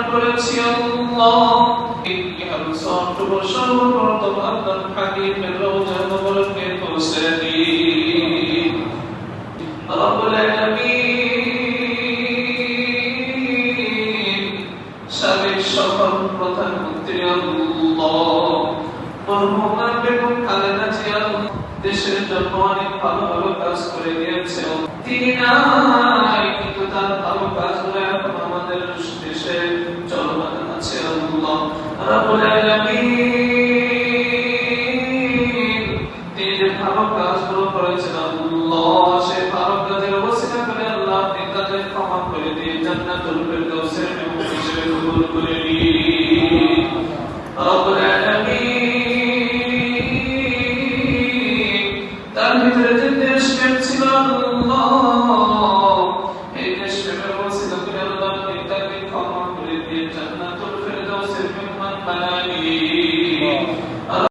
করেছি আল্লাহ ইহার সবটুকু সর্বপ্রথম আপনার হাবিবের রওজা মুবারকে পৌঁছে দিন রব্বুল আলামিন সাবেক সকল প্রধানমন্ত্রী আল্লাহ মরহুমা বেগম খালেদা জিয়া দেশের জন্য অনেক ভালো ভালো কাজ করে গিয়েছে তিনি নাই কিন্তু তার ভালো কাজগুলো এখন আমাদের দেশে চলমান আছে আল্লাহ রাব্বুল আলামিন তিনি যে ভালো কাজগুলো করেছেন আল্লাহ সেই ভালো কাজের ওসিলা করে আল্লাহ আপনি তাদের ক্ষমা করে দিয়ে জান্নাতুল ফিরদাউসের মেহমান হিসেবে কবুল করে নিন রাব্বুল আলামিন তার ভিতরে যে দেশপ্রেম ছিল আল্লাহ এই দেশপ্রেমের ওসিলা করে আল্লাহ আপনি তাকে ক্ষমা করে দিয়ে জান্নাতুল ফিরদাউসের মেহমান বানায়